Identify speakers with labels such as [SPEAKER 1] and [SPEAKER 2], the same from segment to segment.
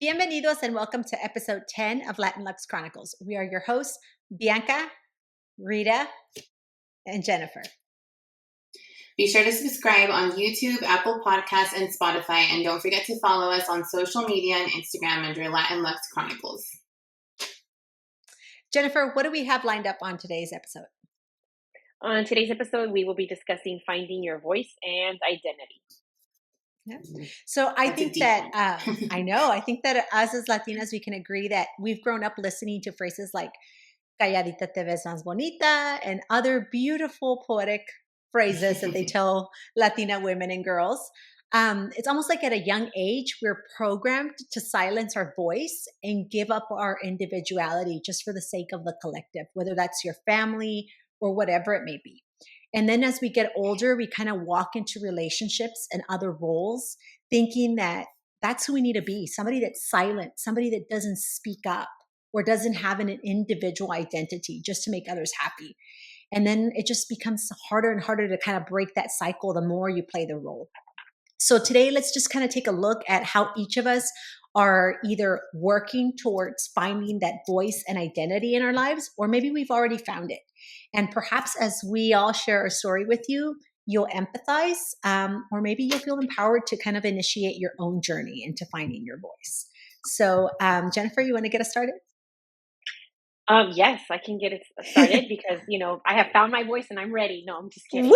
[SPEAKER 1] Bienvenidos and welcome to episode 10 of LatinLuxe Chronicles. We are your hosts, Bianca, Rita, and Jennifer.
[SPEAKER 2] Be sure to subscribe on YouTube, Apple Podcasts, and Spotify. And don't forget to follow us on social media and Instagram under LatinLuxe Chronicles.
[SPEAKER 1] Jennifer, what do we have lined up on today's episode?
[SPEAKER 3] On today's episode, we will be discussing finding your voice and identity.
[SPEAKER 1] Yeah. So I think that, I think that us as Latinas, we can agree that we've grown up listening to phrases like Calladita te ves más bonita and other beautiful poetic phrases that they tell Latina women and girls. It's almost like at a young age, we're programmed to silence our voice and give up our individuality just for the sake of the collective, whether that's your family or whatever it may be. And then as we get older, we kind of walk into relationships and other roles thinking that that's who we need to be, somebody that's silent, somebody that doesn't speak up or doesn't have an individual identity just to make others happy. And then it just becomes harder and harder to kind of break that cycle the more you play the role. So today, let's just kind of take a look at how each of us are either working towards finding that voice and identity in our lives, or maybe we've already found it. And perhaps as we all share a story with you, you'll empathize, or maybe you'll feel empowered to kind of initiate your own journey into finding your voice. So Jennifer, you want to get us started?
[SPEAKER 3] Yes, I can get it started because, I have found my voice and I'm ready. No, I'm just kidding.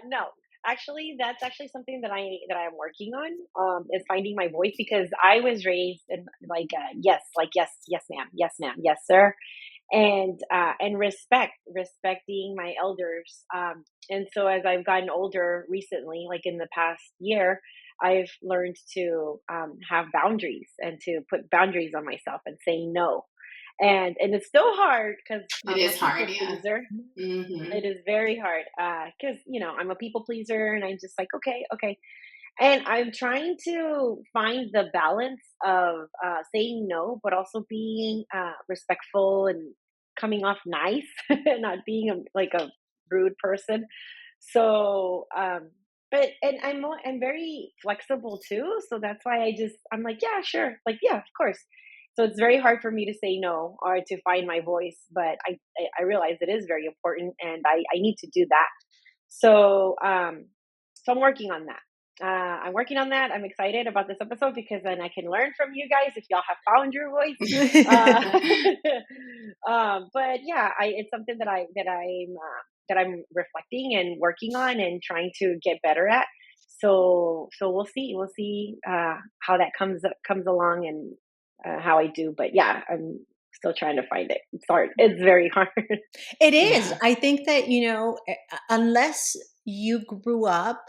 [SPEAKER 3] No, actually, that's actually something that I'm working on, is finding my voice because I was raised in yes, ma'am, yes, sir. And respecting my elders. And so as I've gotten older recently, like in the past year, I've learned to have boundaries and to put boundaries on myself and say no. And it's still hard because
[SPEAKER 2] it is hard.
[SPEAKER 3] Pleaser. Mm-hmm. It is very hard because I'm a people pleaser, and I'm just like okay. And I'm trying to find the balance of saying no, but also being respectful and coming off nice, not being a rude person. So, and I'm very flexible too. So that's why I'm like, yeah, sure. Like, yeah, of course. So it's very hard for me to say no or to find my voice, but I realize it is very important and I need to do that. So, so I'm working on that. I'm excited about this episode because then I can learn from you guys if y'all have found your voice. But yeah, it's something that I'm reflecting and working on and trying to get better at. So we'll see how that comes along and how I do. But yeah, I'm still trying to find it. It's hard. It's very hard.
[SPEAKER 1] It is. Yeah. I think that, unless you grew up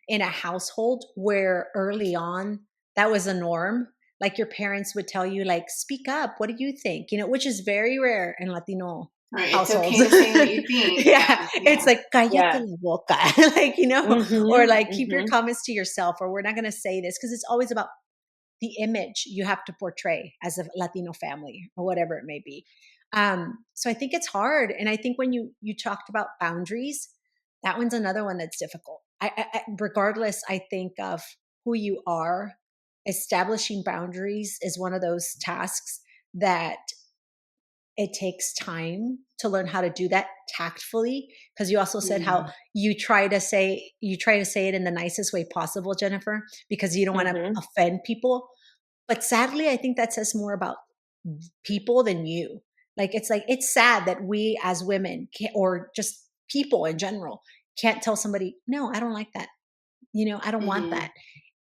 [SPEAKER 1] in a household where early on that was a norm, like your parents would tell you, like, speak up, what do you think? Which is very rare in Latino households.
[SPEAKER 2] It's okay to say what you think.
[SPEAKER 1] Yeah. It's like, cállate la boca, like, mm-hmm, or like keep your comments to yourself, or we're not going to say this, because it's always about the image you have to portray as a Latino family or whatever it may be. So I think it's hard. And I think when you talked about boundaries, that one's another one that's difficult. Regardless, I think of who you are, establishing boundaries is one of those tasks that it takes time to learn how to do that tactfully. Because you also said how you try to say it in the nicest way possible, Jennifer, because you don't want to offend people. But sadly, I think that says more about people than you. It's sad that we as women or just people in general can't tell somebody, no, I don't like that. I don't want that.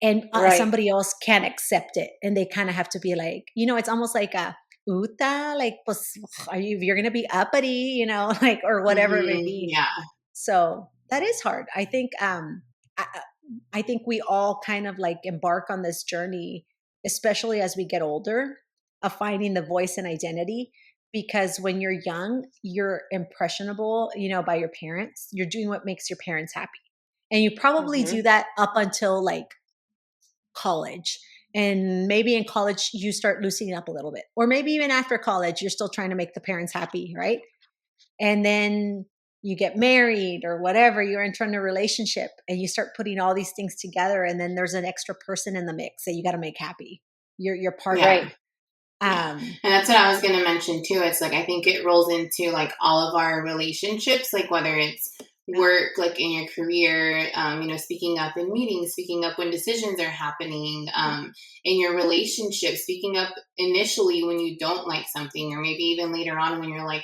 [SPEAKER 1] And somebody else can't accept it. And they kind of have to be like, it's almost like a uta, like, pues, you're going to be uppity, or whatever it may be.
[SPEAKER 2] Yeah.
[SPEAKER 1] So that is hard. I think, I think we all kind of like embark on this journey, especially as we get older, of finding the voice and identity. Because when you're young, you're impressionable, by your parents. You're doing what makes your parents happy. And you probably do that up until like college. And maybe in college, you start loosening up a little bit. Or maybe even after college, you're still trying to make the parents happy, right? And then you get married or whatever, you're entering a relationship and you start putting all these things together, and then there's an extra person in the mix that you got to make happy. Your partner.
[SPEAKER 3] Right.
[SPEAKER 2] And that's what I was going to mention too. It's like, I think it rolls into like all of our relationships, like whether it's work, like in your career, speaking up in meetings, speaking up when decisions are happening, in your relationship, speaking up initially when you don't like something, or maybe even later on when you're like,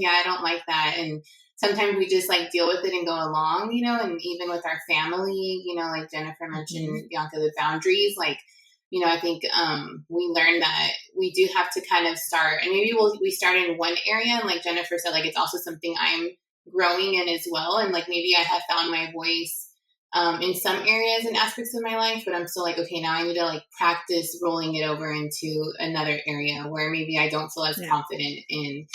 [SPEAKER 2] yeah, I don't like that. And sometimes we just like deal with it and go along, and even with our family, like Jennifer mentioned, Bianca, the boundaries, like, I think we learned that we do have to kind of start, and maybe we start in one area, and like Jennifer said, like it's also something I'm growing in as well, and like maybe I have found my voice in some areas and aspects of my life, but I'm still like, okay, now I need to like practice rolling it over into another area where maybe I don't feel as confident in,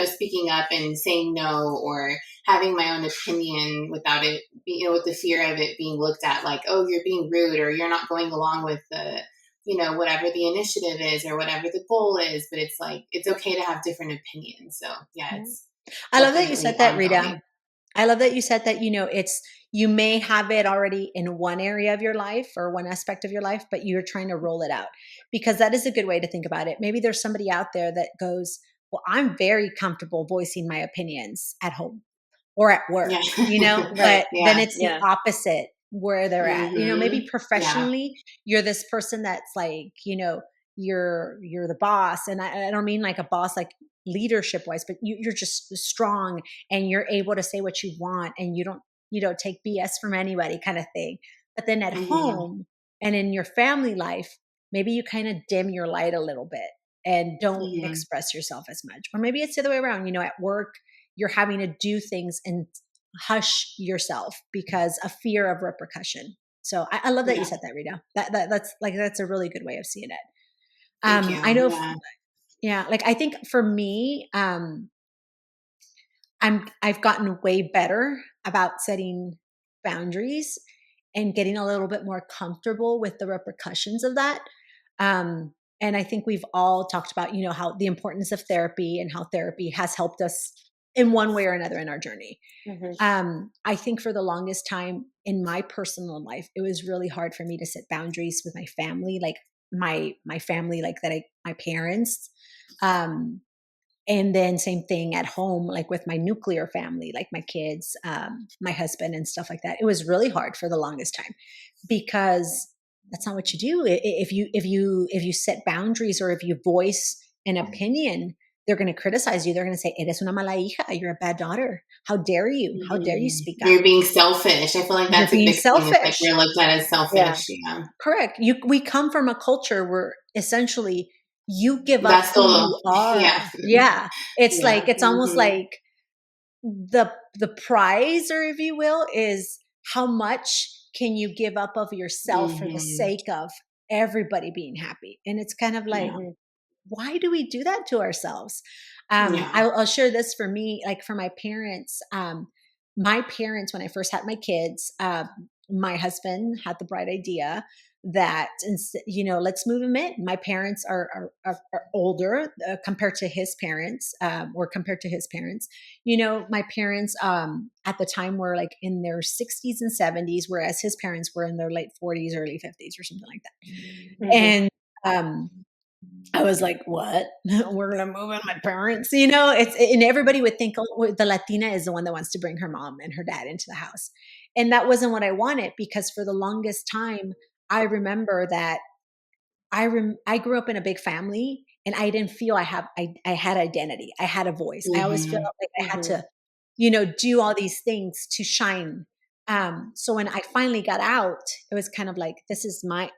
[SPEAKER 2] speaking up and saying no, or having my own opinion without it, with the fear of it being looked at like, oh, you're being rude, or you're not going along with the whatever the initiative is or whatever the goal is. But it's like, it's okay to have different opinions. So it's
[SPEAKER 1] I love that you said that,
[SPEAKER 2] ongoing.
[SPEAKER 1] Rita. I love that you said that, you may have it already in one area of your life or one aspect of your life, but you're trying to roll it out, because that is a good way to think about it. Maybe there's somebody out there that goes, well, I'm very comfortable voicing my opinions at home or at work, but then it's the opposite where they're at. Maybe professionally, you're this person that's like, you're the boss. And I don't mean like a boss, like leadership wise, but you're just strong and you're able to say what you want, and you don't take BS from anybody, kind of thing. But then at home and in your family life, maybe you kind of dim your light a little bit and don't express yourself as much. Or maybe it's the other way around. At work, you're having to do things and hush yourself because of fear of repercussion. So I love that you said that, Rita. That's a really good way of seeing it.
[SPEAKER 2] Thank you.
[SPEAKER 1] I know. Like I think for me, I've gotten way better about setting boundaries and getting a little bit more comfortable with the repercussions of that. And I think we've all talked about, how the importance of therapy and how therapy has helped us in one way or another in our journey. I think for the longest time in my personal life, it was really hard for me to set boundaries with my family, like my family, like my parents. And then same thing at home, like with my nuclear family, like my kids, my husband and stuff like that. It was really hard for the longest time because that's not what you do. If you set boundaries or if you voice an opinion, they're going to criticize you. They're going to say, "Eres una mala hija. You're a bad daughter. How dare you? How dare you speak up?
[SPEAKER 2] You're being selfish." I feel like that's a big
[SPEAKER 1] selfish.
[SPEAKER 2] thing. It's like we're looked at as selfish.
[SPEAKER 1] Correct. We come from a culture where essentially you give up who you are. It's like, it's almost like the prize, or if you will, is how much can you give up of yourself for the sake of everybody being happy. And it's kind of like, why do we do that to ourselves? I'll share this for me, like for my parents. My parents, when I first had my kids, my husband had the bright idea that, let's move him in. My parents are older compared to his parents, or compared to his parents. My parents at the time were like in their 60s and 70s, whereas his parents were in their late 40s, early 50s, or something like that. And I was like, what? We're going to move in my parents? And everybody would think, oh, the Latina is the one that wants to bring her mom and her dad into the house. And that wasn't what I wanted, because for the longest time, I remember that I grew up in a big family and I didn't feel I had identity. I had a voice. I always felt like I had to, do all these things to shine. So when I finally got out, it was kind of like, this is my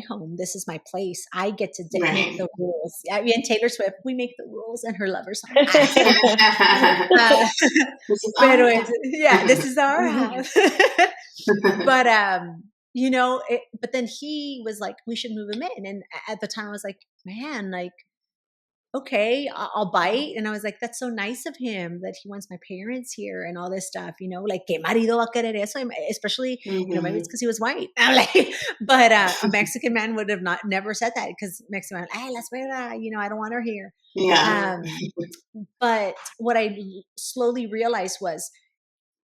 [SPEAKER 1] home. This is my place. I get to make the rules. And Taylor Swift, we make the rules, and her lover song. This is our house. But, but then he was like, we should move him in. And at the time I was like, man, like, okay, I'll bite. And I was like, that's so nice of him that he wants my parents here and all this stuff, like, ¿qué marido va a querer eso? Especially, maybe it's because he was white. I'm like, but a Mexican man would have never said that, because Mexican man, hey, las fuera, I don't want her here. But what I slowly realized was,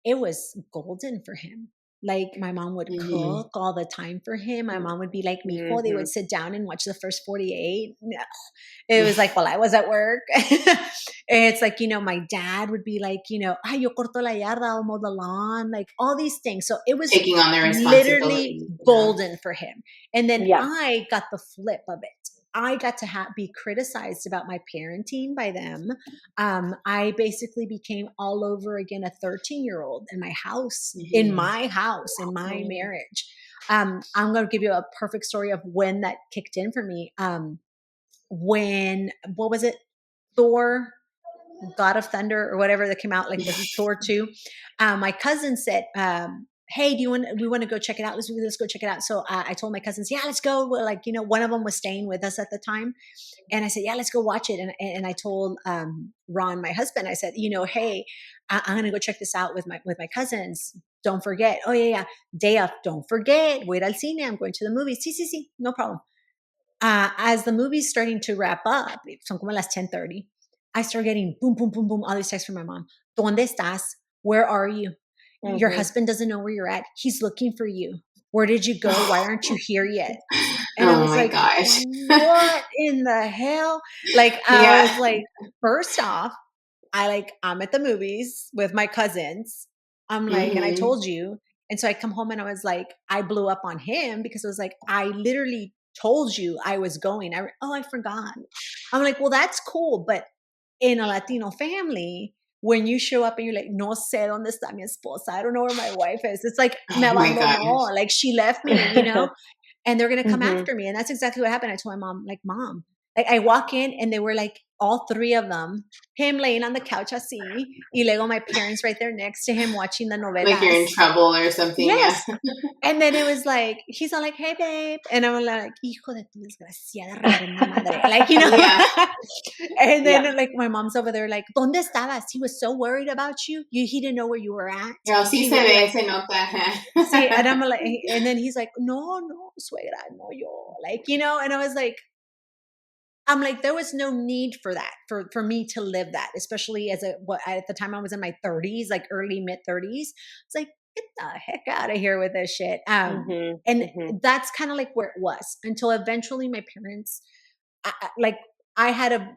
[SPEAKER 1] it was golden for him. Like my mom would
[SPEAKER 2] Mhm.
[SPEAKER 1] cook all the time for him. My mom would be like, Mijo, they would
[SPEAKER 3] Mhm.
[SPEAKER 1] sit down and watch the first 48. No. It was like while I was at work. It's like, my dad would be like, ay, yo corto la yarda, I'll mow the lawn, like all these things. So it was
[SPEAKER 2] Taking on the
[SPEAKER 1] literally
[SPEAKER 2] responsibilities. Yeah.
[SPEAKER 1] golden for him. And then
[SPEAKER 3] Yeah.
[SPEAKER 1] I got the flip of it. I got to be criticized about my parenting by them. I basically became all over again a 13-year-old in my house, in
[SPEAKER 2] Mhm.
[SPEAKER 1] my house, in my
[SPEAKER 3] Mm.
[SPEAKER 1] marriage. I'm going to give you a perfect story of when that kicked in for me. When, what was it? Thor, God of Thunder, or whatever that came out, like was it Thor 2? My cousin said, hey, we want to go check it out. Let's go check it out. So I told my cousins, yeah, let's go. Well, like, one of them was staying with us at the time. And I said, yeah, let's go watch it. And I told Ron, my husband, I said, hey, I'm going to go check this out with my cousins. Don't forget. Oh, yeah. Day off. Don't forget. Voy al cine. I'm going to the movies. Sí. No problem. As the movie's starting to wrap up, son como las 10:30, I start getting boom, boom, boom, boom, all these texts from my mom. ¿Dónde estás? Where are you? Your
[SPEAKER 3] Mhm.
[SPEAKER 1] husband doesn't know where you're at. He's looking for you. Where did you go? Why aren't you here yet? And I
[SPEAKER 2] Oh
[SPEAKER 1] was
[SPEAKER 2] my
[SPEAKER 1] like,
[SPEAKER 2] gosh.
[SPEAKER 1] what in the hell? Like, I was
[SPEAKER 2] Yeah.
[SPEAKER 1] like, first off, I'm at the movies with my cousins. I'm like, and I
[SPEAKER 2] Mhm.
[SPEAKER 1] told you. And so I come home and I was like, I blew up on him because I was like, I literally told you I was going. I forgot. I'm like, well, that's cool. But in a Latino family, when you show up and you're like, no sé dónde está mi esposa. I don't know where my wife is. It's like, me
[SPEAKER 2] Oh my
[SPEAKER 1] abandonó.
[SPEAKER 2] gosh.
[SPEAKER 1] Like she left me. And they're going to come
[SPEAKER 3] Mhm.
[SPEAKER 1] after me. And that's exactly what happened. I told my mom, like, Mom, like I walk in and they were like, all three of them, him laying on the couch así, y luego my parents right there next to him watching the
[SPEAKER 2] Like you're in
[SPEAKER 1] novelas.
[SPEAKER 2] trouble or something. Yeah.
[SPEAKER 1] Yes. And then it was like, he's all like, hey, babe. And I'm like, hijo de tu desgraciada reverenda madre. Like,
[SPEAKER 2] Yeah.
[SPEAKER 1] And
[SPEAKER 3] Yeah.
[SPEAKER 1] then like my mom's over there like, ¿Dónde estabas? He was so worried about you. He didn't know where you were at.
[SPEAKER 2] Girl, sí
[SPEAKER 1] He
[SPEAKER 2] se
[SPEAKER 1] was
[SPEAKER 2] ve,
[SPEAKER 1] like,
[SPEAKER 2] se nota.
[SPEAKER 1] see, and I'm like, and then he's like, no, suegra, no, yo. Like, and I was like, I'm like, there was no need for that, for me to live that, especially at the time I was in my 30s, like early mid 30s. It's like, get the heck out of here with this shit.
[SPEAKER 3] Mhm.
[SPEAKER 1] And
[SPEAKER 3] Mhm.
[SPEAKER 1] that's kind of like where it was until eventually my parents, like I had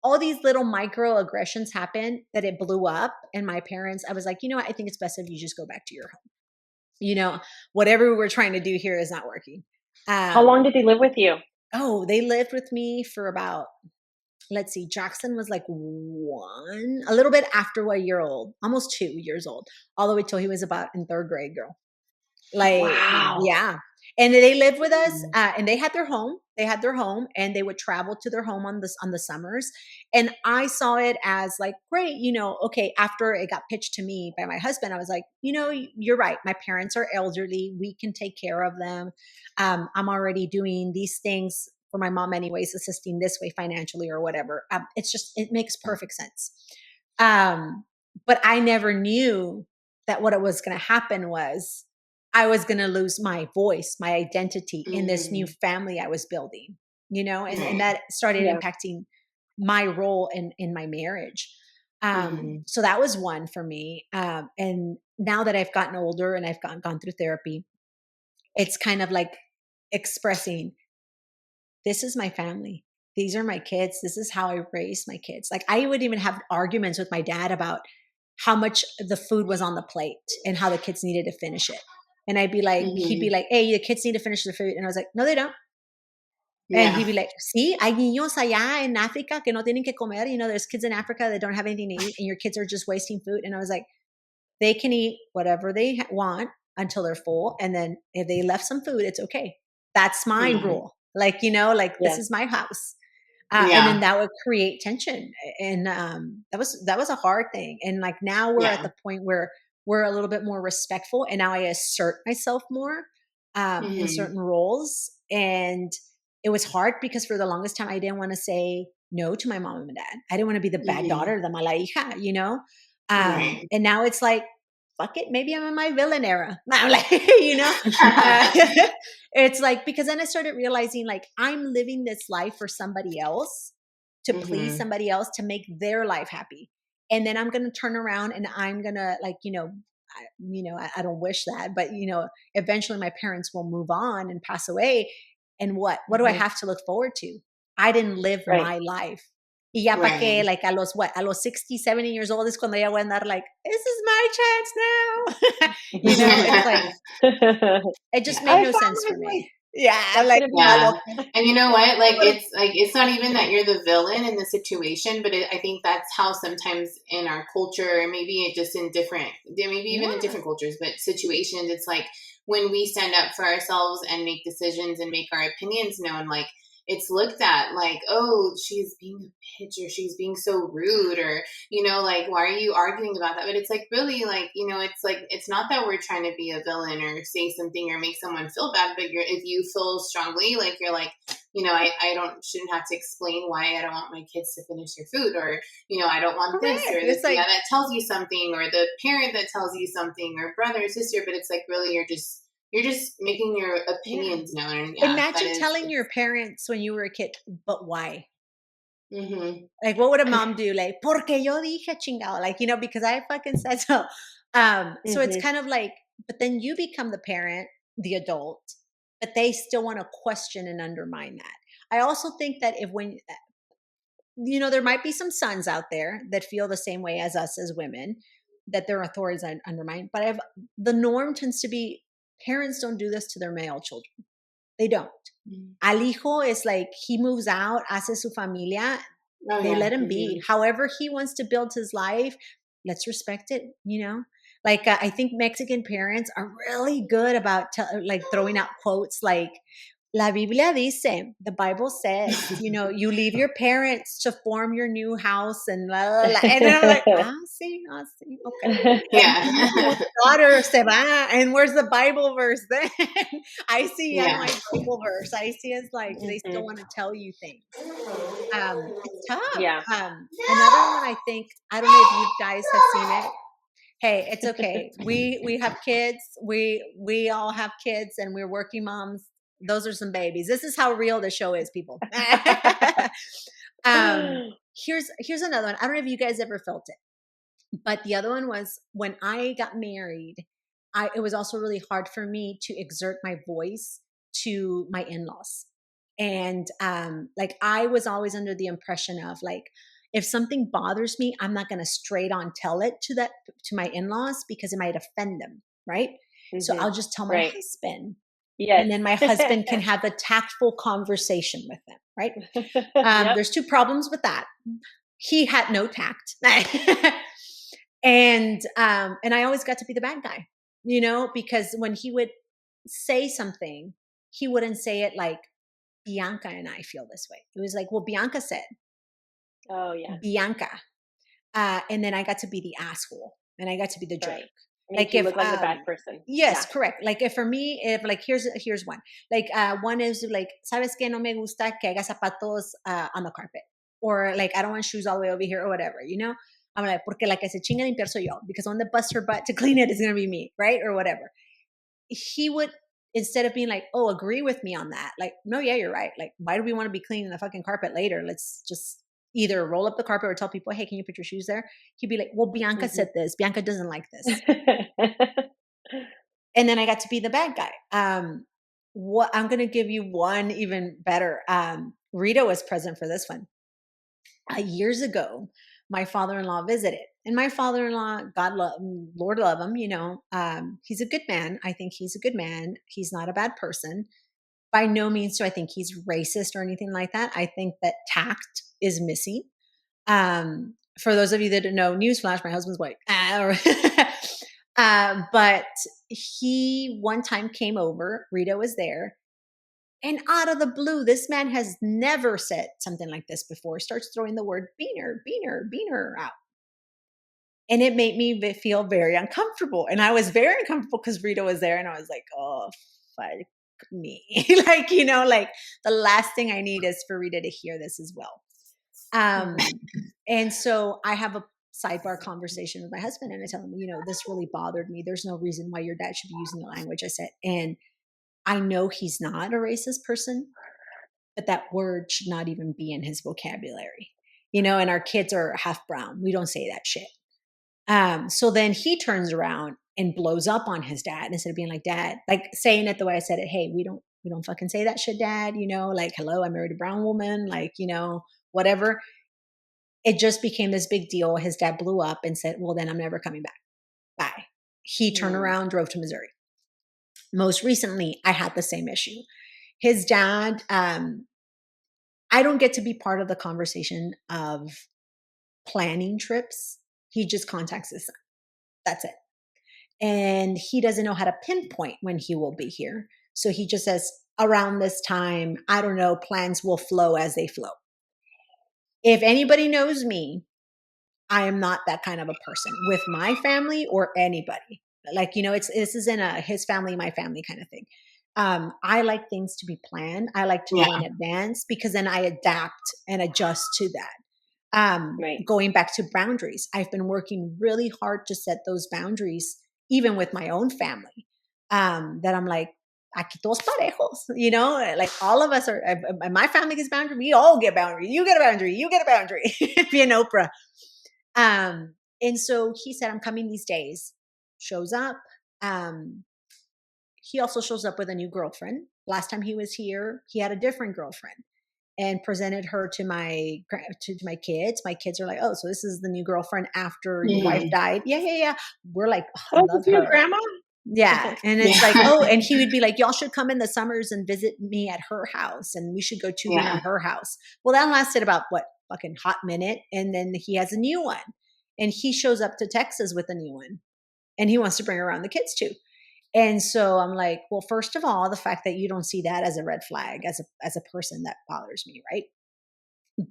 [SPEAKER 1] all these little microaggressions happen that it blew up. And my parents, I was like, what? I think it's best if you just go back to your home. Whatever we're trying to do here is not working.
[SPEAKER 3] How long did they live with you?
[SPEAKER 1] They lived with me for about, let's see, Jackson was like a little bit after 1 year old, almost 2 years old, all the way till he was about in third grade, girl. Like,
[SPEAKER 3] Wow.
[SPEAKER 1] yeah. And they lived with us,
[SPEAKER 2] Mhm.
[SPEAKER 1] and they had their home. They had their home, and they would travel to their home on the summers. And I saw it as like, great, okay. After it got pitched to me by my husband, I was like, you're right. My parents are elderly. We can take care of them. I'm already doing these things for my mom, anyways, assisting this way financially or whatever. It makes perfect sense. Um, but I never knew that what it was going to happen was I was going to lose my voice, my identity in this new
[SPEAKER 2] Mhm.
[SPEAKER 1] family I was building, and
[SPEAKER 2] Right.
[SPEAKER 1] that started
[SPEAKER 3] Yeah.
[SPEAKER 1] impacting my role in my marriage.
[SPEAKER 2] Mhm.
[SPEAKER 1] So that was one for me. And now that I've gotten older and I've gone through therapy, it's kind of like expressing, this is my family. These are my kids. This is how I raised my kids. Like I would even have arguments with my dad about how much the food was on the plate and how the kids needed to finish it. And he'd be
[SPEAKER 2] Mhm.
[SPEAKER 1] like, hey, the kids need to finish the food. And I was like, no, they don't. And
[SPEAKER 2] Yeah.
[SPEAKER 1] he'd be like, sí, hay niños allá en Africa que no tienen que comer. There's kids in Africa that don't have anything to eat and your kids are just wasting food. And I was like, they can eat whatever they want until they're full. And then if they left some food, it's okay. That's my
[SPEAKER 2] Mhm.
[SPEAKER 1] rule. Like this
[SPEAKER 3] Yeah.
[SPEAKER 1] is my house. And then
[SPEAKER 2] Yeah.
[SPEAKER 1] that would create tension. And that was a hard thing. And like now we're at
[SPEAKER 2] Yeah.
[SPEAKER 1] the point where we're a little bit more respectful. And now I assert myself more in
[SPEAKER 2] Mhm.
[SPEAKER 1] certain roles. And it was hard because for the longest time, I didn't want to say no to my mom and dad. I didn't want to be the bad
[SPEAKER 2] Mhm.
[SPEAKER 1] daughter, the mala hija.
[SPEAKER 2] Right.
[SPEAKER 1] And now it's like, fuck it, maybe I'm in my villain era. I'm like, uh, it's like, because then I started realizing like I'm living this life for somebody else, to please
[SPEAKER 2] Mhm.
[SPEAKER 1] somebody else, to make their life happy. And then I'm going to turn around and I'm going to I don't wish that, but eventually my parents will move on and pass away. And what do I have to look forward to? I didn't live
[SPEAKER 3] Right.
[SPEAKER 1] my life. Y ya pa' que,
[SPEAKER 2] Right.
[SPEAKER 1] like, a los 60, 70 years old is cuando ya voy a andar like, this is my chance now. It's like, it just made
[SPEAKER 3] I
[SPEAKER 1] no
[SPEAKER 3] found
[SPEAKER 1] sense
[SPEAKER 3] my
[SPEAKER 1] for
[SPEAKER 3] voice.
[SPEAKER 1] me. Yeah, I'm
[SPEAKER 3] That's
[SPEAKER 1] like,
[SPEAKER 3] gonna be
[SPEAKER 1] oh,
[SPEAKER 2] Yeah.
[SPEAKER 1] well,
[SPEAKER 2] And you know what?
[SPEAKER 1] I
[SPEAKER 2] Like
[SPEAKER 1] would've-
[SPEAKER 2] it's not even that you're the villain in the situation, but I think that's how sometimes in our culture, maybe it just in different, maybe even in
[SPEAKER 1] yeah.
[SPEAKER 2] different cultures, but situations, it's like when we stand up for ourselves and make decisions and make our opinions known, like it's looked at like, oh, she's being a bitch or she's being so rude or, like, why are you arguing about that? But it's like, really, like, it's like, it's not that we're trying to be a villain or say something or make someone feel bad, but if you feel strongly, like, you're like, I shouldn't have to explain why I don't want my kids to finish their food or, I don't want this
[SPEAKER 1] Correct.
[SPEAKER 2] or
[SPEAKER 1] It's
[SPEAKER 2] the
[SPEAKER 1] like,
[SPEAKER 2] that tells you something or the parent that tells you something or brother or sister, but it's like, really, you're just making your
[SPEAKER 1] yeah.
[SPEAKER 2] opinions known. And yeah, that
[SPEAKER 1] Imagine
[SPEAKER 2] is,
[SPEAKER 1] telling your parents when you were a kid, but why?
[SPEAKER 2] mm-hmm.
[SPEAKER 1] Like, what would a mom do? Like, porque yo dije chingado. Like, because I fucking said so. So it's kind of like, but then you become the parent, the adult, but they still want to question and undermine that. I also think that there might be some sons out there that feel the same way as us as women, that their authorities are undermined. But the norm tends to be parents don't do this to their male children. They don't. Al hijo is like, he moves out, hace su familia.
[SPEAKER 2] Oh,
[SPEAKER 1] They
[SPEAKER 2] yeah.
[SPEAKER 1] let him be. However he wants to build his life, let's respect it, Like, I think Mexican parents are really good about like throwing out quotes like, La Biblia dice, the Bible says, you leave your parents to form your new house and blah, blah, blah. And I'm like, sí, okay.
[SPEAKER 2] Yeah.
[SPEAKER 1] Daughter se va, and where's the Bible verse then? I see ya no
[SPEAKER 2] Yeah.
[SPEAKER 1] hay Bible verse. I see it's like they still want to tell you things. It's tough.
[SPEAKER 3] Yeah.
[SPEAKER 1] Another one, I think, I don't know if you guys have seen it. Hey, it's okay. We have kids. We all have kids, and we're working moms. Those are some babies. This is how real the show is, people. Here's another one. I don't know if you guys ever felt it, but the other one was when I got married. It was also really hard for me to exert my voice to my in-laws, and like I was always under the impression of like, if something bothers me, I'm not going to straight on tell it to my in-laws because it might offend them, right? So I'll just tell my
[SPEAKER 3] Right.
[SPEAKER 1] husband.
[SPEAKER 3] Yes.
[SPEAKER 1] And then my husband can have a tactful conversation with them, right?
[SPEAKER 3] Yep.
[SPEAKER 1] There's two problems with that. He had no tact. And I always got to be the bad guy, because when he would say something, he wouldn't say it like, Bianca and I feel this way. It was like, well, Bianca said,
[SPEAKER 3] Oh yeah.
[SPEAKER 1] Bianca. And then I got to be the asshole and I got to be the jerk.
[SPEAKER 3] Right. Make you look like the bad person.
[SPEAKER 1] Yes, correct. Like if for me, if like, here's one, like one is like, sabes que no me gusta que haga zapatos on the carpet, or like, I don't want shoes all the way over here or whatever, I'm like, porque la que se chinga limpiar soy yo, because when the bust her butt to clean it is going to be me, right? Or whatever. He would, instead of being like, oh, agree with me on that, like, no, yeah, you're right. Like, why do we want to be cleaning the fucking carpet later? Let's just either roll up the carpet or tell people, hey, can you put your shoes there? He'd be like, well, Bianca said this. Bianca doesn't like this. And then I got to be the bad guy. What I'm going to give you one even better. Rita was present for this one. Years ago, my father-in-law visited, and my father-in-law, Lord love him, he's a good man. I think he's a good man. He's not a bad person. By no means do I think he's racist or anything like that. I think that tact is missing. For those of you that don't know, newsflash, my husband's white. But he one time came over, Rita was there, and out of the blue, this man has never said something like this before, starts throwing the word beaner out. And it made me feel very uncomfortable. And I was very uncomfortable because Rita was there, and I was like, oh, fuck me. like, like the last thing I need is for Rita to hear this as well. And so I have a sidebar conversation with my husband, and I tell him, this really bothered me. There's no reason why your dad should be using the language I said. And I know he's not a racist person, but that word should not even be in his vocabulary, and our kids are half brown. We don't say that shit. So then he turns around and blows up on his dad instead of being like, Dad, like saying it the way I said it. Hey, we don't fucking say that shit, Dad. Like, hello, I married a brown woman. Like, whatever. It just became this big deal. His dad blew up and said, well, then I'm never coming back. Bye. He turned around, drove to Missouri. Most recently, I had the same issue. His dad, I don't get to be part of the conversation of planning trips. He just contacts his son. That's it. And he doesn't know how to pinpoint when he will be here. So he just says, around this time, I don't know, plans will flow as they flow. If anybody knows me, I am not that kind of a person with my family or anybody. Like, this isn't a his family, my family kind of thing. I like things to be planned. I like to know in advance because then I adapt and adjust to that.
[SPEAKER 3] Right.
[SPEAKER 1] Going back to boundaries, I've been working really hard to set those boundaries, even with my own family, that I'm like, aquí todos parejos, like all of us are, my family gets boundary. We all get boundary. You get a boundary. You get a boundary. Being Oprah. And so he said, I'm coming these days, shows up. He also shows up with a new girlfriend. Last time he was here, he had a different girlfriend and presented her to my kids. My kids are like, oh, so this is the new girlfriend after your wife died. Yeah. We're like, oh, I love her.
[SPEAKER 3] Your grandma?
[SPEAKER 1] Yeah. And it's like, oh, and he would be like, y'all should come in the summers and visit me at her house. And we should go tubing at her house. Well, that lasted about fucking hot minute. And then he has a new one and he shows up to Texas with a new one and he wants to bring around the kids too. And so I'm like, well, first of all, the fact that you don't see that as a red flag, as a person, that bothers me. Right.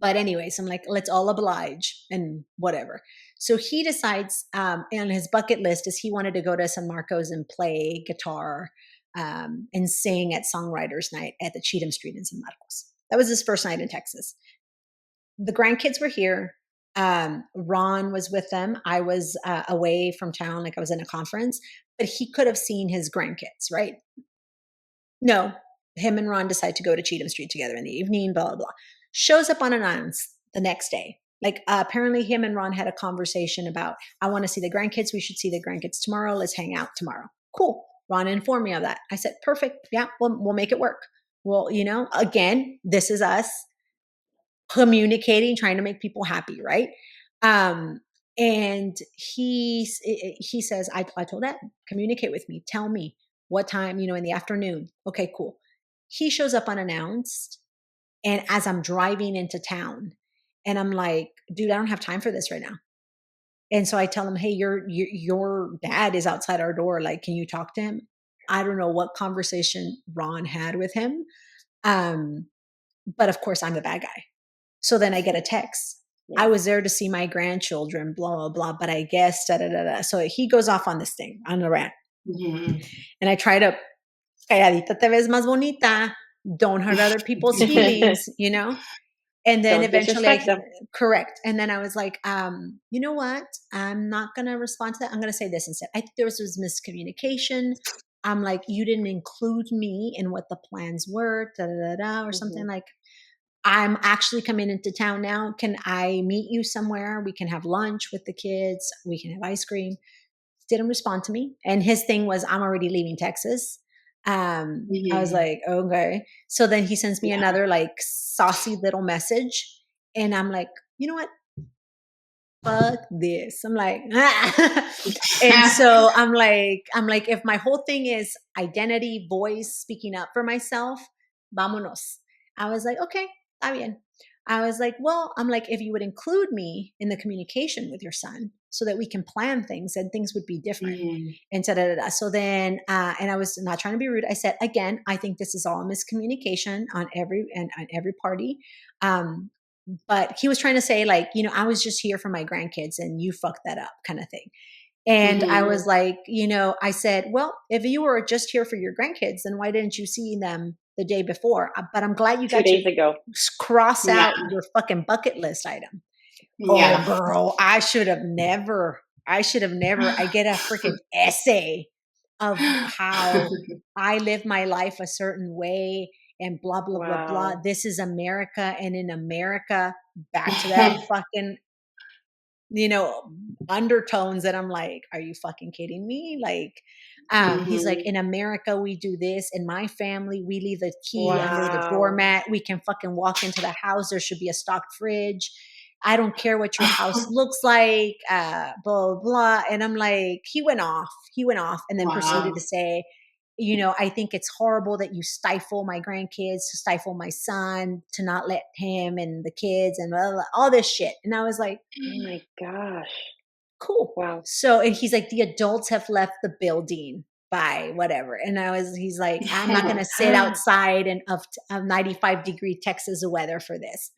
[SPEAKER 1] But anyways, I'm like, let's all oblige and whatever. So he decides on his bucket list is he wanted to go to San Marcos and play guitar and sing at Songwriters Night at the Cheatham Street in San Marcos. That was his first night in Texas. The grandkids were here. Ron was with them. I was away from town, like I was in a conference, but he could have seen his grandkids, right? No, him and Ron decide to go to Cheatham Street together in the evening, blah, blah, blah. Shows up unannounced the next day. Like apparently him and Ron had a conversation about, I want to see the grandkids. We should see the grandkids tomorrow. Let's hang out tomorrow. Cool. Ron informed me of that. I said, perfect. Yeah, we'll make it work. Well, again, this is us communicating, trying to make people happy, right? And he says, I told that, communicate with me. Tell me what time, in the afternoon. Okay, cool. He shows up unannounced. And as I'm driving into town and I'm like, dude, I don't have time for this right now. And so I tell him, hey, your dad is outside our door. Like, can you talk to him? I don't know what conversation Ron had with him. But of course I'm the bad guy. So then I get a text. Yeah. I was there to see my grandchildren, blah, blah, blah. But I guess, da, da, da, da. So he goes off on this thing, on the rant. Mm-hmm. And I try to, Calladita te ves más bonita. Don't hurt other people's feelings, And then eventually correct. And then I was like, you know what? I'm not going to respond to that. I'm going to say this instead. I think there was miscommunication. I'm like, you didn't include me in what the plans were, da, da, da, da, or something like, I'm actually coming into town now. Can I meet you somewhere? We can have lunch with the kids. We can have ice cream. Didn't respond to me. And his thing was, I'm already leaving Texas. I was like, okay. So then he sends me another like saucy little message. And I'm like, you know what? Fuck this. I'm like, and so I'm like, if my whole thing is identity, voice, speaking up for myself, vámonos. I was like, okay, está bien. I was like, well, I'm like, if you would include me in the communication with your son so that we can plan things and things would be different. And so then, and I was not trying to be rude. I said, again, I think this is all miscommunication on every party. But he was trying to say like, I was just here for my grandkids and you fucked that up kind of thing. And I was like, I said, well, if you were just here for your grandkids, then why didn't you see them the day before? But I'm glad you got
[SPEAKER 3] 2 days ago.
[SPEAKER 1] Cross out your fucking bucket list item. Yeah. Oh, girl, I should have never. I get a freaking essay of how I live my life a certain way and blah, blah, blah, blah. This is America. And in America, back to that fucking undertones that I'm like, are you fucking kidding me? Like, he's like, in America, we do this. In my family, we leave the key under the
[SPEAKER 3] Wow.
[SPEAKER 1] doormat. We can fucking walk into the house. There should be a stocked fridge. I don't care what your house looks like, blah, blah, blah. And I'm like, he went off and then proceeded to say, I think it's horrible that you stifle my grandkids, to stifle my son, to not let him and the kids and blah, blah, all this shit. And I was like,
[SPEAKER 3] Oh my gosh.
[SPEAKER 1] cool.
[SPEAKER 3] Wow.
[SPEAKER 1] So, and he's like, the adults have left the building by whatever. And he's like, I'm not going to sit outside in of 95-degree Texas weather for this.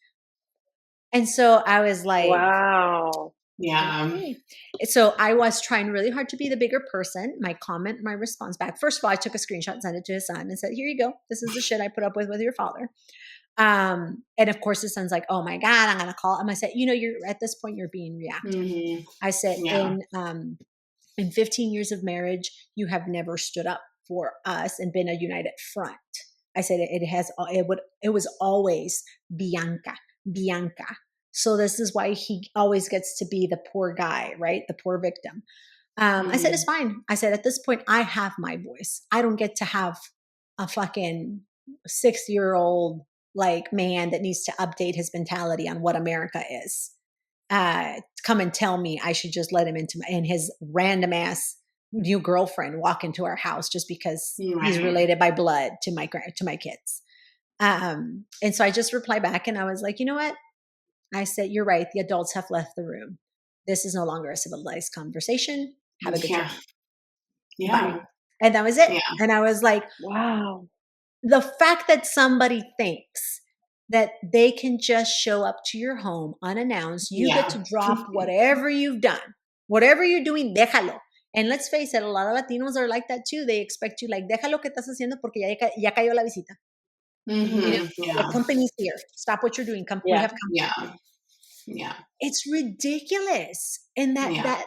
[SPEAKER 1] And so I was like,
[SPEAKER 3] wow.
[SPEAKER 2] Yeah.
[SPEAKER 1] Okay. So I was trying really hard to be the bigger person. My response back. First of all, I took a screenshot and sent it to his son and said, here you go. This is the shit I put up with your father. And of course his son's like, oh my God, I'm going to call him. I said, you're at this point, you're being reactive. I said, in 15 years of marriage, you have never stood up for us and been a united front. I said, it was always Bianca. So this is why he always gets to be the poor guy, right? The poor victim. I said, it's fine. I said, at this point, I have my voice. I don't get to have a fucking 6-year-old like man that needs to update his mentality on what America is. Come and tell me I should just let him and his random ass new girlfriend walk into our house just because he's related by blood to my kids. And so I just replied back and I was like, you know what? I said, you're right. The adults have left the room. This is no longer a civilized conversation. Have a good day.
[SPEAKER 2] Yeah.
[SPEAKER 1] Bye. And that was it. Yeah. And I was like,
[SPEAKER 3] wow.
[SPEAKER 1] The fact that somebody thinks that they can just show up to your home unannounced, you get to drop whatever you've done, whatever you're doing, déjalo. And let's face it, a lot of Latinos are like that too. They expect you like, déjalo que estás haciendo porque ya cayó la visita. The company's here. Stop what you're doing. We have company.
[SPEAKER 2] Yeah.
[SPEAKER 1] It's ridiculous. And that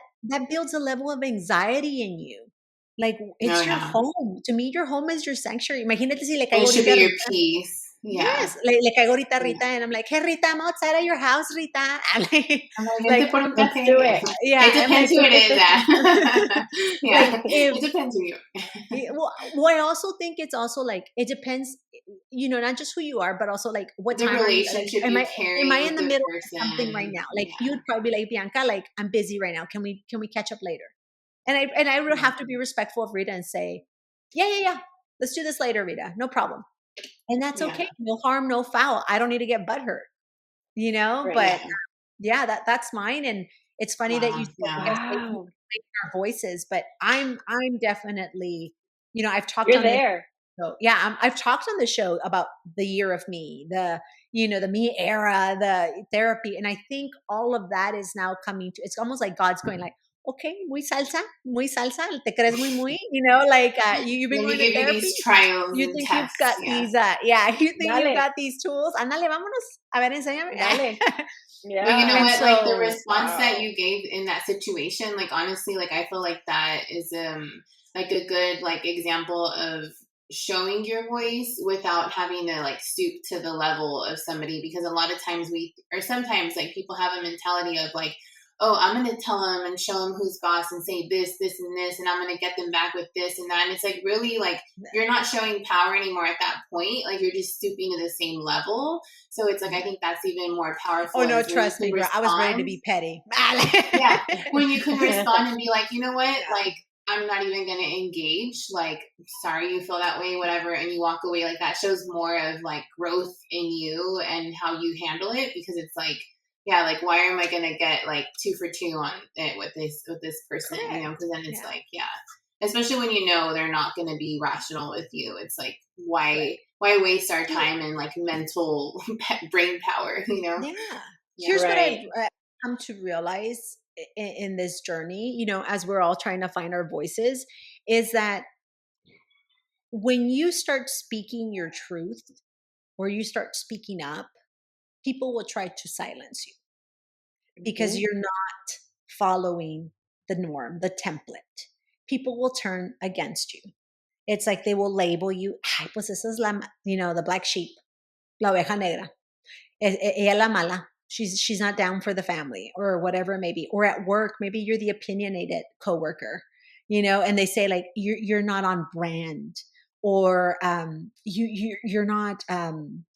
[SPEAKER 1] builds a level of anxiety in you. Like, it's your home. To me, your home is your sanctuary. Imagínate si le caigo
[SPEAKER 2] it should be your peace. Yeah.
[SPEAKER 1] Yes. Le caigo ahorita a Rita and I'm like, hey, Rita, I'm outside of your house, Rita. I'm like,
[SPEAKER 3] let's do it.
[SPEAKER 1] Yeah.
[SPEAKER 2] It depends who it is at. It depends who you are.
[SPEAKER 1] Well, I also think it's also like, it depends, not just who you are, but also like what
[SPEAKER 2] the
[SPEAKER 1] time
[SPEAKER 2] relationship
[SPEAKER 1] am I in the middle
[SPEAKER 2] person.
[SPEAKER 1] of something right now? Like you'd probably be like, Bianca, like I'm busy right now. Can we catch up later? And I would have to be respectful of Rita and say, yeah. Let's do this later, Rita. No problem. And that's okay. No harm, no foul. I don't need to get butthurt,
[SPEAKER 3] Right.
[SPEAKER 1] But that's mine. And it's funny that you said our voices, but I'm definitely, I've talked
[SPEAKER 3] You're
[SPEAKER 1] on
[SPEAKER 3] there.
[SPEAKER 1] So I've talked on the show about the year of me, the me era, the therapy. And I think all of that is now coming to, it's almost like God's going like, okay, muy salsa, te crees muy, like you've been going to therapy.
[SPEAKER 2] These trials
[SPEAKER 1] you think you've got these, you think you've got these tools. Ándale, vámonos. A ver, enséñame.
[SPEAKER 3] Dale. Yeah.
[SPEAKER 2] But you know what? Like the response that you gave in that situation, like honestly, like I feel like that is like a good like example of showing your voice without having to like stoop to the level of somebody, because a lot of times sometimes like people have a mentality of like, oh, I'm going to tell them and show them who's boss and say this, and this, and I'm going to get them back with this and that. And it's like, really, like, you're not showing power anymore at that point. Like, you're just stooping to the same level. So it's like, I think that's even more powerful.
[SPEAKER 1] Oh, no, trust me, girl. I was ready to be petty.
[SPEAKER 2] When you can respond and be like, you know what? Like, I'm not even going to engage. Like, sorry you feel that way, whatever. And you walk away. Like, that shows more of, like, growth in you and how you handle it, because it's like, like, why am I going to get like 2 for 2 on it with this person? Because then it's like, especially when they're not going to be rational with you. It's like, why waste our time and like mental brain power,
[SPEAKER 1] Here's what I've come to realize in this journey, as we're all trying to find our voices, is that when you start speaking your truth or you start speaking up, people will try to silence you because you're not following the norm, the template. People will turn against you. It's like they will label you, ay, pues esa es la, the black sheep, la oveja negra. Ella es la mala. she's not down for the family or whatever it may be. Or at work, maybe you're the opinionated coworker, and they say like you're not on brand, or you're not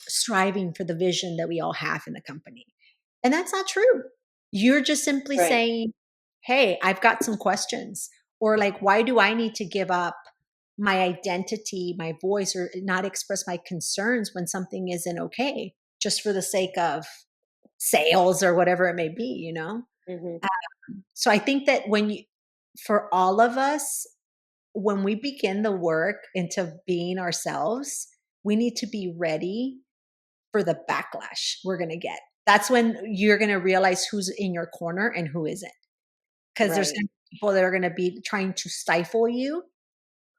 [SPEAKER 1] striving for the vision that we all have in the company. And that's not true. You're just simply
[SPEAKER 3] Right.
[SPEAKER 1] saying, hey, I've got some questions, or like, why do I need to give up my identity, my voice, or not express my concerns when something isn't okay, just for the sake of sales or whatever it may be.
[SPEAKER 3] Mm-hmm.
[SPEAKER 1] So I think that for all of us, when we begin the work into being ourselves, we need to be ready for the backlash we're going to get. That's when you're going to realize who's in your corner and who isn't. Because there's
[SPEAKER 3] Right.
[SPEAKER 1] going to be people that are going to be trying to stifle you.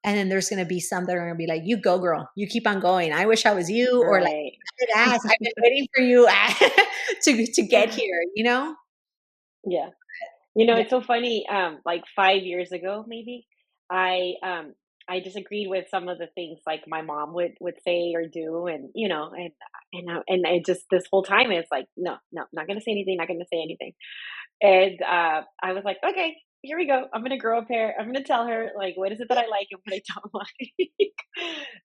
[SPEAKER 1] And then there's going to be some that are going to be like, you go, girl, you keep on going. I wish I was you. Or like,
[SPEAKER 3] Right.
[SPEAKER 1] ass, I've been waiting for you to get here.
[SPEAKER 3] Yeah.
[SPEAKER 1] Yeah.
[SPEAKER 3] It's so funny. Like 5 years ago, maybe I disagreed with some of the things like my mom would say or do, and I just this whole time it's like, no, no, not gonna say anything, not gonna say anything. And I was like, okay, here we go. I'm gonna grow up here. I'm gonna tell her like what is it that I like and what I don't like.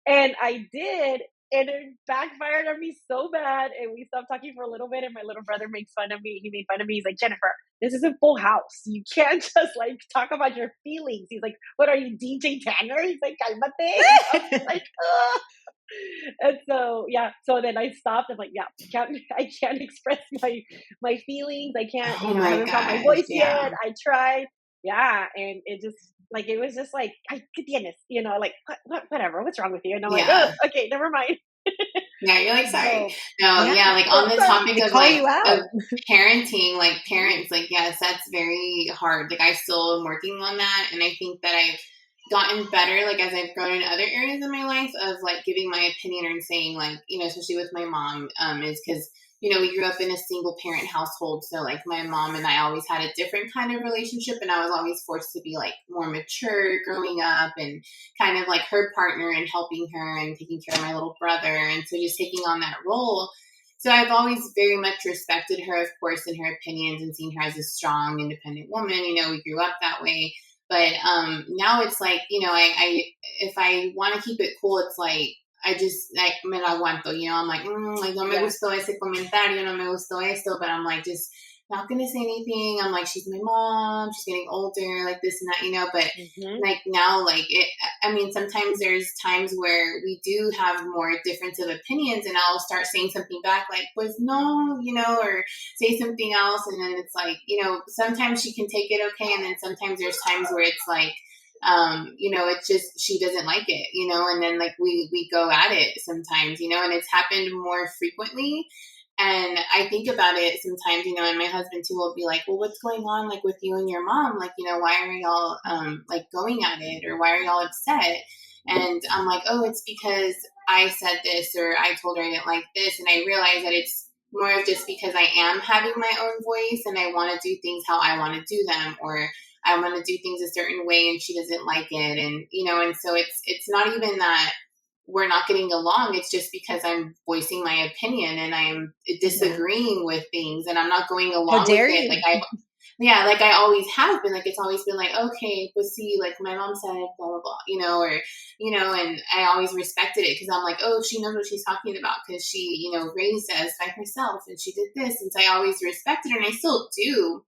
[SPEAKER 3] And I did, and it backfired on me so bad. And we stopped talking for a little bit. And my little brother makes fun of me. He made fun of me. He's like, Jennifer, this is a full house. You can't just like talk about your feelings. He's like, what are you, DJ Tanner? He's like, calmate. I'm like, ugh. And so yeah, so then I stopped. I'm like, yeah, I can't express my feelings. I can't,
[SPEAKER 2] Oh
[SPEAKER 3] I
[SPEAKER 2] my
[SPEAKER 3] haven't found my
[SPEAKER 2] gosh.
[SPEAKER 3] voice
[SPEAKER 2] Yeah.
[SPEAKER 3] yet. I tried, yeah, and it was just like, I could tienes, like whatever, what's wrong with you? And I'm like, oh,
[SPEAKER 2] Yeah.
[SPEAKER 3] okay, never mind.
[SPEAKER 2] Yeah, you're like, sorry.
[SPEAKER 3] So
[SPEAKER 2] No,
[SPEAKER 1] Yeah.
[SPEAKER 2] yeah, like on the
[SPEAKER 3] sorry.
[SPEAKER 2] topic
[SPEAKER 1] They
[SPEAKER 2] of
[SPEAKER 1] call
[SPEAKER 2] like
[SPEAKER 1] you
[SPEAKER 2] of
[SPEAKER 1] out.
[SPEAKER 2] parenting, like parents, like yes, that's very hard. Like I still am working on that, and I think that I've gotten better, like as I've grown in other areas of my life of like giving my opinion and saying like, especially with my mom, is because we grew up in a single parent household, so like my mom and I always had a different kind of relationship, and I was always forced to be like more mature growing up and kind of like her partner and helping her and taking care of my little brother, and so just taking on that role. So I've always very much respected her, of course, in her opinions and seen her as a strong, independent woman. We grew up that way. But now it's like, I if I want to keep it cool, it's like I just like me lo aguanto. I'm like, like no me gustó ese comentario, no me gustó esto, but I'm like just not gonna say anything. I'm like, she's my mom, she's getting older, like this and that, but like now, like it, I mean, sometimes there's times where we do have more difference of opinions, and I'll start saying something back like, pues no, or say something else, and then it's like, sometimes she can take it okay, and then sometimes there's times where it's like, it's just she doesn't like it, and then like we go at it sometimes, and it's happened more frequently. And I think about it sometimes, and my husband too will be like, well, what's going on like with you and your mom? Like, why are y'all like going at it, or why are y'all upset? And I'm like, oh, it's because I said this, or I told her I didn't like this. And I realize that it's more of just because I am having my own voice and I want to do things how I want to do them, or I want to do things a certain way and she doesn't like it. And, and so it's not even that we're not getting along. It's just because I'm voicing my opinion and I'm disagreeing with things, and I'm not going
[SPEAKER 1] How
[SPEAKER 2] along with
[SPEAKER 1] dare
[SPEAKER 2] it.
[SPEAKER 1] you?
[SPEAKER 2] Like like I always have been. Like it's always been like, okay, but see, like my mom said, blah blah blah, or and I always respected it because I'm like, oh, she knows what she's talking about because she, raised us by herself and she did this, and so I always respected her, and I still do.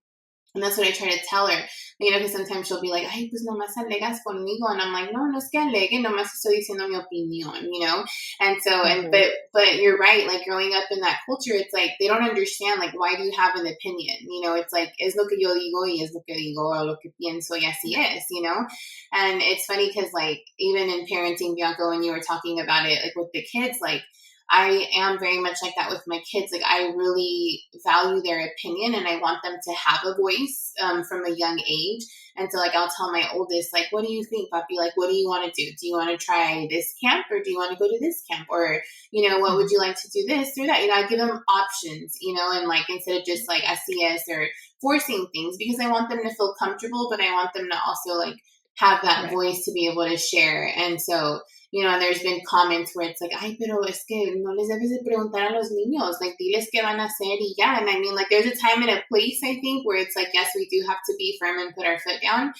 [SPEAKER 2] And that's what I try to tell her, because sometimes she'll be like, ay, pues nomás alegas conmigo. And I'm like, no, no es que alegue, nomás estoy diciendo mi opinión, And so, but you're right, like growing up in that culture, it's like, they don't understand, like, why do you have an opinion? It's like, es lo que yo digo y es lo que digo, o lo que pienso y así es, And it's funny because like, even in parenting, Bianca, when you were talking about it, like with the kids, like, I am very much like that with my kids. Like I really value their opinion and I want them to have a voice from a young age. And so like, I'll tell my oldest, like, what do you think, Papi? Like, what do you want to do? Do you want to try this camp or do you want to go to this camp? Or, what would you like to do this or that? I give them options, and like, instead of just like SES or forcing things, because I want them to feel comfortable, but I want them to also like have that voice to be able to share. And so, you know, there's been comments where it's like, ay, pero es que no les debes de preguntar a los niños, like, diles qué van a hacer y ya. And I mean, like, there's a time and a place, I think, where it's like, yes, we do have to be firm and put our foot down,